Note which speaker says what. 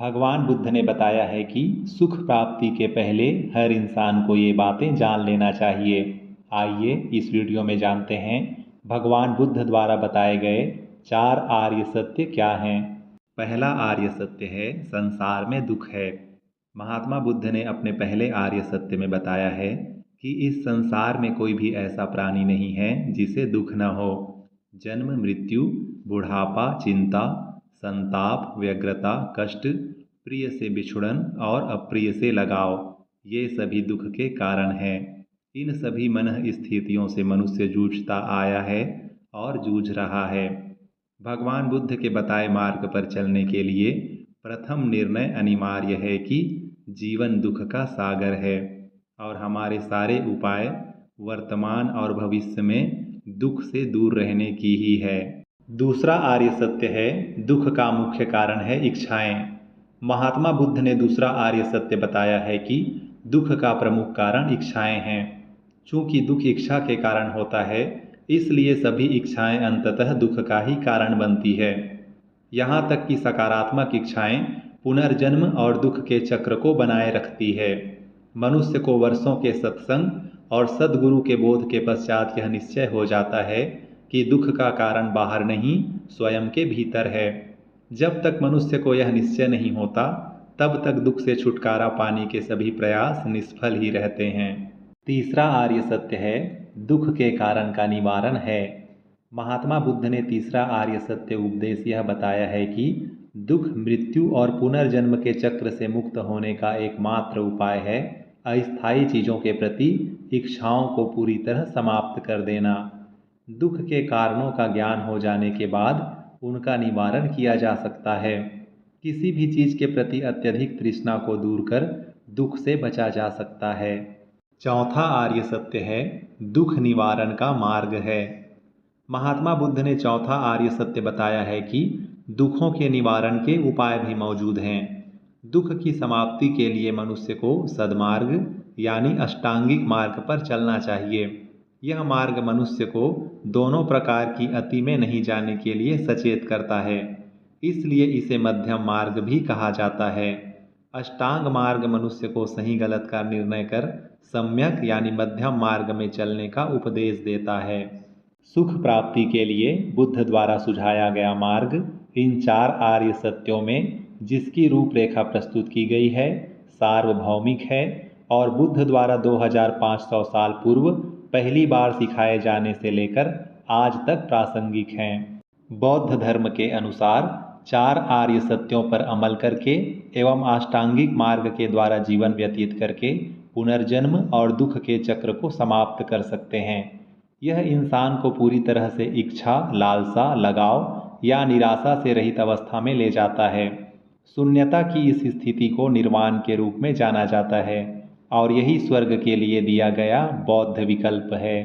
Speaker 1: भगवान बुद्ध ने बताया है कि सुख प्राप्ति के पहले हर इंसान को ये बातें जान लेना चाहिए। आइए इस वीडियो में जानते हैं भगवान बुद्ध द्वारा बताए गए 4 आर्य सत्य क्या हैं। पहला आर्य सत्य है संसार में दुख है। महात्मा बुद्ध ने अपने पहले आर्य सत्य में बताया है कि इस संसार में कोई भी ऐसा प्राणी नहीं है जिसे दुख न हो। जन्म, मृत्यु, बुढ़ापा, चिंता, संताप, व्यग्रता, कष्ट, प्रिय से बिछुड़न और अप्रिय से लगाव, ये सभी दुख के कारण हैं। इन सभी मन स्थितियों से मनुष्य जूझता आया है और जूझ रहा है। भगवान बुद्ध के बताए मार्ग पर चलने के लिए प्रथम निर्णय अनिवार्य है कि जीवन दुख का सागर है और हमारे सारे उपाय वर्तमान और भविष्य में दुख से दूर रहने की ही है। दूसरा आर्य सत्य है दुख का मुख्य कारण है इच्छाएं। महात्मा बुद्ध ने दूसरा आर्य सत्य बताया है कि दुख का प्रमुख कारण इच्छाएं हैं। चूंकि दुख इच्छा के कारण होता है, इसलिए सभी इच्छाएं अंततः दुख का ही कारण बनती है। यहाँ तक कि सकारात्मक इच्छाएं पुनर्जन्म और दुख के चक्र को बनाए रखती है। मनुष्य को वर्षों के सत्संग और सद्गुरु के बोध के पश्चात यह निश्चय हो जाता है कि दुख का कारण बाहर नहीं, स्वयं के भीतर है। जब तक मनुष्य को यह निश्चय नहीं होता, तब तक दुख से छुटकारा पाने के सभी प्रयास निष्फल ही रहते हैं। तीसरा आर्य सत्य है दुख के कारण का निवारण है। महात्मा बुद्ध ने तीसरा आर्य सत्य उपदेश यह बताया है कि दुख, मृत्यु और पुनर्जन्म के चक्र से मुक्त होने का एकमात्र उपाय है अस्थायी चीज़ों के प्रति इच्छाओं को पूरी तरह समाप्त कर देना। दुख के कारणों का ज्ञान हो जाने के बाद उनका निवारण किया जा सकता है। किसी भी चीज़ के प्रति अत्यधिक तृष्णा को दूर कर दुख से बचा जा सकता है। चौथा आर्य सत्य है दुख निवारण का मार्ग है। महात्मा बुद्ध ने चौथा आर्य सत्य बताया है कि दुखों के निवारण के उपाय भी मौजूद हैं। दुख की समाप्ति के लिए मनुष्य को सद्मार्ग यानी अष्टांगिक मार्ग पर चलना चाहिए। यह मार्ग मनुष्य को दोनों प्रकार की अति में नहीं जाने के लिए सचेत करता है, इसलिए इसे मध्यम मार्ग भी कहा जाता है। अष्टांग मार्ग मनुष्य को सही गलत का निर्णय कर सम्यक यानी मध्यम मार्ग में चलने का उपदेश देता है। सुख प्राप्ति के लिए बुद्ध द्वारा सुझाया गया मार्ग इन 4 आर्य सत्यों में, जिसकी रूपरेखा प्रस्तुत की गई है, सार्वभौमिक है और बुद्ध द्वारा 2500 साल पूर्व पहली बार सिखाए जाने से लेकर आज तक प्रासंगिक हैं। बौद्ध धर्म के अनुसार 4 आर्य सत्यों पर अमल करके एवं अष्टांगिक मार्ग के द्वारा जीवन व्यतीत करके पुनर्जन्म और दुख के चक्र को समाप्त कर सकते हैं। यह इंसान को पूरी तरह से इच्छा, लालसा, लगाव या निराशा से रहित अवस्था में ले जाता है। शून्यता की इस स्थिति को निर्वाण के रूप में जाना जाता है और यही स्वर्ग के लिए दिया गया बौद्ध विकल्प है।